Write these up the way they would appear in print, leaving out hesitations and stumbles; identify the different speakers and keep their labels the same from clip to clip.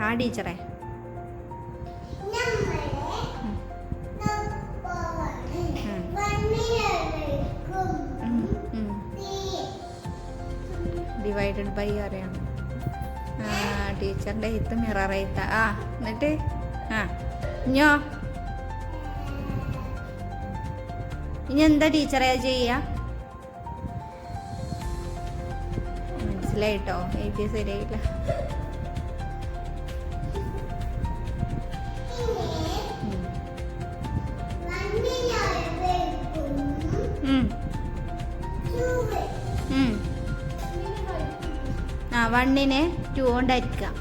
Speaker 1: ആ ടീച്ചറെ divided by അറിയാം. ടീച്ചറിൻ്റെ എഴുത്ത് മിറർ എഴുത്ത. എന്നിട്ട് ഇഞ്ഞോ ഇനി എന്താ ടീച്ചറെ ചെയ്യുക? മനസ്സിലായിട്ടോ, എഴുതിയ ശരിയായില്ല. വണ്ണിനെ 2 കൊണ്ടായിരിക്കാം.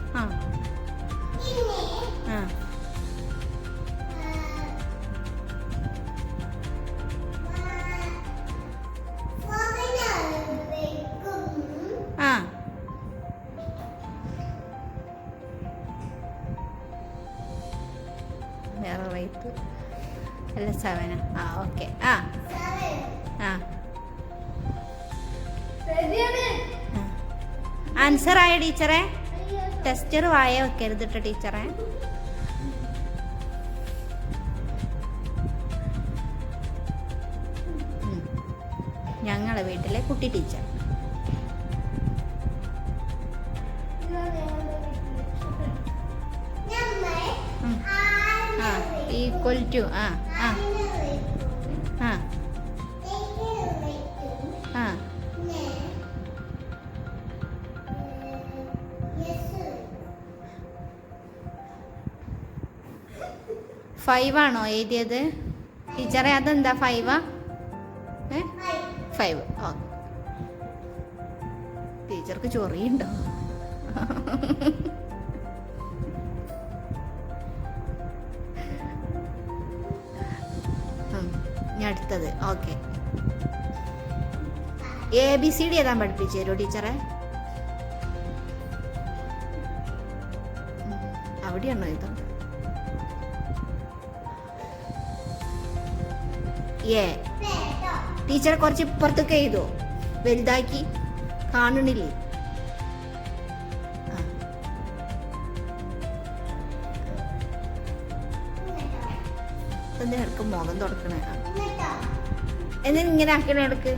Speaker 1: വേറെ റൈറ്റ് അല്ല 7. ഓക്കെ. ആൻസർ ആയ ടീച്ചറെ? ടെസ്റ്റർ വായ വെക്കരുത് കേട്ടോ ടീച്ചറെ. ഞങ്ങളെ വീട്ടിലെ കുട്ടി ടീച്ചർ. Equal to. ഫൈവ് ആണോ എഴുതിയത് ടീച്ചറെ? അതെന്താ 5? 5. ടീച്ചർക്ക് ചൊറിയുണ്ടോ? ഞാൻ അടുത്തത്. ഓക്കെ. ABCD ഏതാ പഠിപ്പിച്ചു തരുമോ ടീച്ചറെ? അവിടെയാണോ ഇത്? ടീച്ചറെ കുറച്ച് ഇപ്പുറത്തൊക്കെ എഴുതോ, വലുതാക്കി കാണണില്ലേ? എന്തിനക്ക് മുഖം തുടക്കണേ? എന്നിട്ട് ഇങ്ങനെ ആക്കണ എടുക്ക്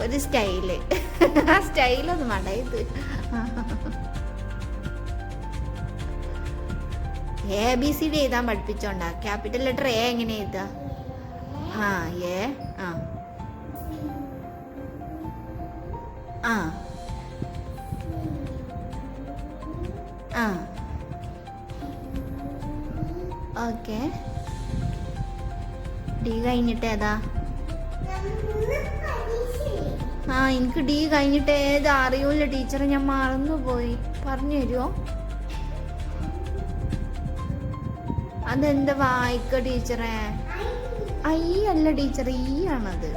Speaker 1: ഒരു സ്റ്റൈല്. ആ സ്റ്റൈലൊന്നും വേണ്ട. ഇത് ABCD എഴുതാൻ പഠിപ്പിച്ചോണ്ടാ. ക്യാപിറ്റൽ ലെറ്റർ A എങ്ങനെ എഴുതാ? ഓക്കെ. ഡി കഴിഞ്ഞിട്ട് ഏതാ? എനിക്ക് ഡി കഴിഞ്ഞിട്ട് ഏതാ അറിയൂല ടീച്ചറെ, ഞാൻ മറന്നുപോയി. പറഞ്ഞു തരുമോ? അതെന്താ വായിക്ക ടീച്ചറെ? ഐ അല്ല ടീച്ചറെ, ഈ ആണത്.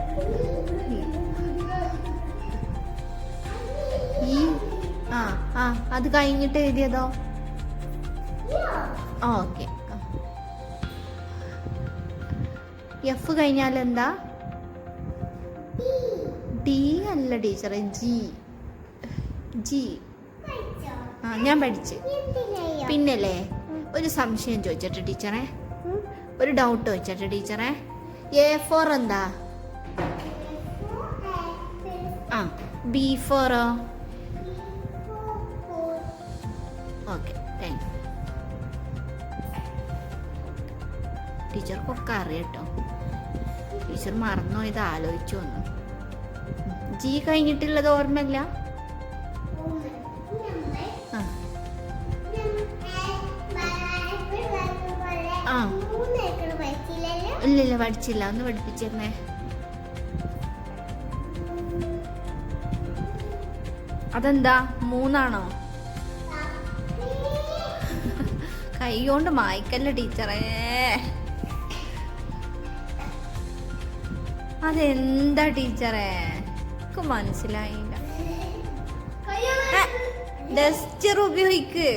Speaker 1: ഈ അത് കഴിഞ്ഞിട്ട് എഴുതിയതോ? ഓക്കെ. എഫ് കഴിഞ്ഞാൽ എന്താ? ഡി അല്ല ടീച്ചറെ, ജി. ഞാൻ പഠിച്ച്. പിന്നല്ലേ ഒരു സംശയം ചോദിച്ചിട്ട് ടീച്ചറെ, ഒരു ഡൗട്ട് ചോദിച്ചിട്ട് ടീച്ചറെ, A4 എന്താ? B4? Okay, thank you. ടീച്ചർക്കൊക്കെ അറിയട്ടോ. ടീച്ചർ മറന്നോ ഇത് ആലോചിച്ചു വന്നു. ജി കഴിഞ്ഞിട്ടുള്ളത് ഓർമ്മയില്ല? ഇല്ലില്ല, പഠിച്ചില്ല. ഒന്ന് പഠിപ്പിച്ചിരുന്നേ. അതെന്താ 3 ആണോ? കൈ കൊണ്ട് മായ്ക്കല്ല ടീച്ചറേ. അതെന്താ ടീച്ചറേ? എനിക്ക് മനസ്സിലായില്ല. ഡസ്റ്റർ ഉപയോഗിക്ക്.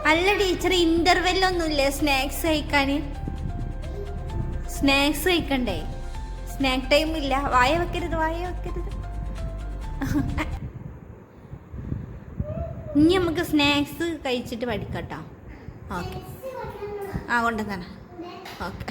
Speaker 1: അല്ല ടീച്ചർ, ഇന്റർവെല്ലൊന്നുമില്ലേ സ്നാക്സ് കഴിക്കാൻ? സ്നാക്സ് കഴിക്കണ്ടേ? സ്നാക്ക് ടൈം ഇല്ല. വായ വെക്കരുത്, വായ വെക്കരുത്. ഇനി നമുക്ക് സ്നാക്സ് കഴിച്ചിട്ട് പഠിക്കട്ടോ. ഓക്കെ, ആ കൊണ്ടുവന്നാണ്. ഓക്കെ.